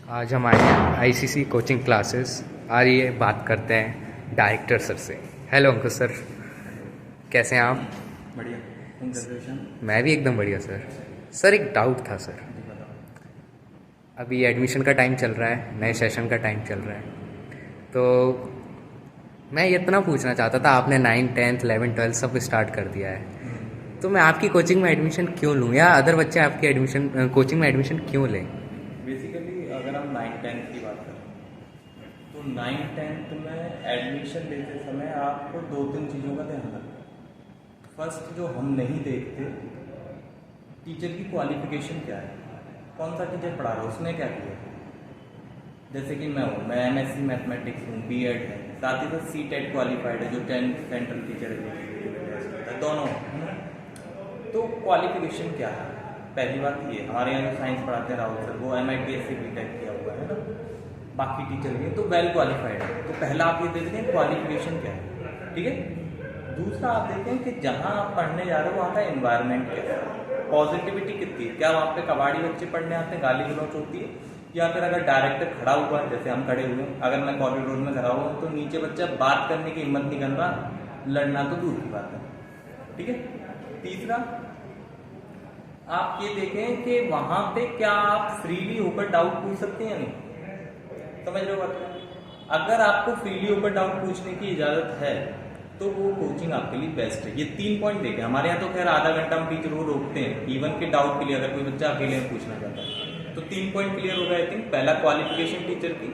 आज हम आए हैं आईसीसी कोचिंग क्लासेस। आ रही है, बात करते हैं डायरेक्टर सर से। हेलो अंकुश सर, कैसे हैं आप? बढ़िया। मैं भी एकदम बढ़िया सर। सर एक डाउट था सर, अभी एडमिशन का टाइम चल रहा है, नए सेशन का टाइम चल रहा है, तो मैं इतना पूछना चाहता था, आपने 9, 10, 11, 12 सब स्टार्ट कर दिया है, तो मैं आपकी कोचिंग में एडमिशन क्यों लूँ, या अदर बच्चे आपकी कोचिंग में एडमिशन क्यों लें? बेसिकली अगर हम 9th-10th की बात करें तो 9th-10th में एडमिशन लेते समय आपको 2-3 चीज़ों का ध्यान रखना है। फर्स्ट जो हम नहीं देखते, टीचर की क्वालिफिकेशन क्या है, कौन सा टीचर पढ़ा रहा है, उसने क्या किया। जैसे कि मैं एमएससी मैथमेटिक्स हूँ, बीएड है, साथ ही साथ सीटेट क्वालिफाइड है, जो 10th सेंट्रल टीचर है, दोनों है ना। तो क्वालिफिकेशन क्या है, पहली बात ये। हमारे यहाँ जो साइंस पढ़ाते हैं राहुल सर, वो MITS से बीटेक किया हुआ है ना, बाकी टीचर भी तो वेल क्वालिफाइड है। तो पहला आप ये देखते हैं क्वालिफिकेशन क्या है, ठीक है। दूसरा आप देखते हैं कि जहाँ आप पढ़ने जा रहे हो वहाँ का एनवायरनमेंट क्या है, पॉजिटिविटी कितनी है, क्या वहाँ पे कबाड़ी बच्चे पढ़ने आते हैं, गाली गलौच होती है, या फिर अगर डायरेक्टर खड़ा हुआ है जैसे हम खड़े हुए हैं, अगर मैं कॉरिडोर में खड़ा हुआ हूँ तो नीचे बच्चा बात करने की हिम्मत नहीं कर रहा, लड़ना तो दूर की बात है, ठीक है। तीसरा आप ये देखें कि वहां पे क्या आप फ्रीली होकर डाउट पूछ सकते हैं या नहीं, समझ रहे हो बात। अगर आपको फ्रीली होकर डाउट पूछने की इजाजत है तो वो कोचिंग आपके लिए बेस्ट है। ये 3 पॉइंट देखें। हमारे यहाँ तो खैर आधा घंटा हम टीचर को रोकते हैं इवन के डाउट के लिए, अगर कोई बच्चा अकेले में पूछना चाहता है तो 3 पॉइंट क्लियर हो गए आई थिंक। पहला क्वालिफिकेशन टीचर की,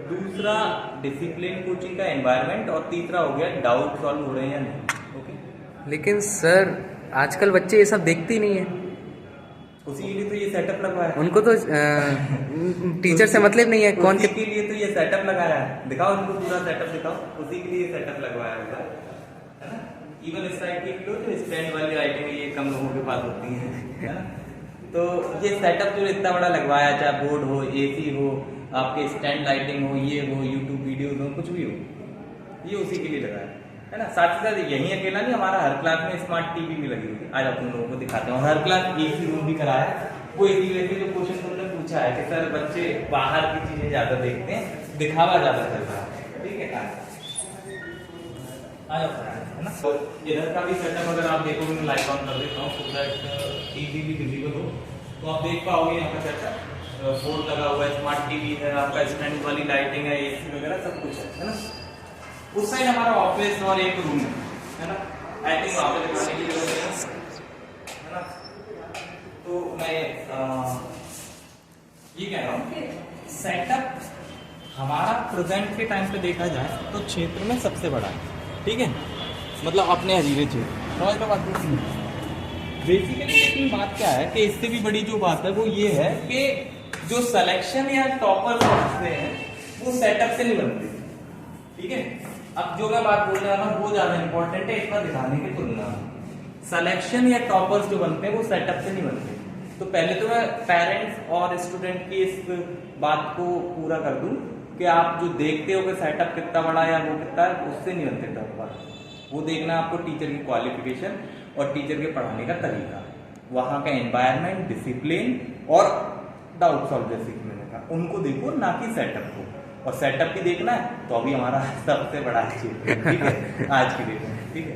दूसरा डिसिप्लिन कोचिंग का एनवायरनमेंट, और तीसरा हो गया डाउट सॉल्व हो रहे हैं या नहीं। ओके, लेकिन सर आजकल बच्चे ये सब देखते ही नहीं है, उसी के लिए तो ये सेटअप लगवाया है। उनको तो टीचर से मतलब नहीं है, कौन उसी के लिए तो ये सेटअप लगाया है। दिखाओ उनको पूरा सेटअप दिखाओ, उसी के लिए सेटअप लगवाया हुआ है ना। इवन इस साइड की लो तो स्टैंड वाली लाइटिंग ये कम लोगों के पास होती है ना। तो ये सेटअप जो इतना बड़ा लगवाया, चाहे बोर्ड हो, AC हो, आपके स्टैंड लाइटिंग हो, ये हो, यूट्यूब वीडियोज हो, कुछ भी हो, ये उसी के लिए लगाया है ना। साथ ही साथ यही अकेला नहीं, हमारा हर क्लास में स्मार्ट TV भी लगी हुई है। आज आप तुम लोगों को दिखाते हैं। और हर क्लास AC रूम भी कराया है। वो AC वैसे जो क्वेश्चन तुमने पूछा है कि सर बच्चे बाहर की चीजें ज्यादा देखते हैं, दिखावा ज्यादा चल रहा है, ठीक है। है ना। तो इधर का भी सेटअप अगर आप देखोगे, मैं लाइट ऑन कर देता हूँ सो दैट इजीली विजिबल हो, तो आप देख पाओगे यहाँ का सेटअप। बोर्ड लगा हुआ है, स्मार्ट TV है, आपका स्टैंड वाली लाइटिंग है, AC वगैरह सब कुछ है ना। उस साइड हमारा ऑफिस और एक रूम है ना। आई थिंक वहाँ पे दिखाने की जरूरत है ना। तो मैं ये कह रहा हूँ, सेटअप हमारा प्रेजेंट के टाइम पे देखा जाए तो क्षेत्र में सबसे बड़ा है, ठीक है, मतलब अपने हजीरे क्षेत्र, समझ लो बात। बेसिकली लेकिन बात क्या है कि इससे भी बड़ी जो बात है वो ये है कि जो सिलेक्शन या टॉपर होते हैं वो सेटअप से नहीं बनते, ठीक है। अब जो मैं बात बोलने वाला हूँ वो ज्यादा इंपॉर्टेंट है इतना दिखाने की तुलना में। सिलेक्शन या टॉपर्स जो बनते हैं वो सेटअप से नहीं बनते। तो पहले तो मैं पेरेंट्स और स्टूडेंट की इस बात को पूरा कर दूं कि आप जो देखते हो कि सेटअप कितना बड़ा या वो कितना है, उससे नहीं बनते टॉपर। वो देखना आपको टीचर की क्वालिफिकेशन और टीचर के पढ़ाने का तरीका, वहाँ का एनवायरनमेंट, डिसिप्लिन और डाउट सॉल्व जैसे कि मैंने कहा, उनको देखो, ना कि सेटअप को। और सेटअप भी देखना है तो अभी हमारा सबसे बड़ा चीज, ठीक है, आज की डेट में, ठीक है।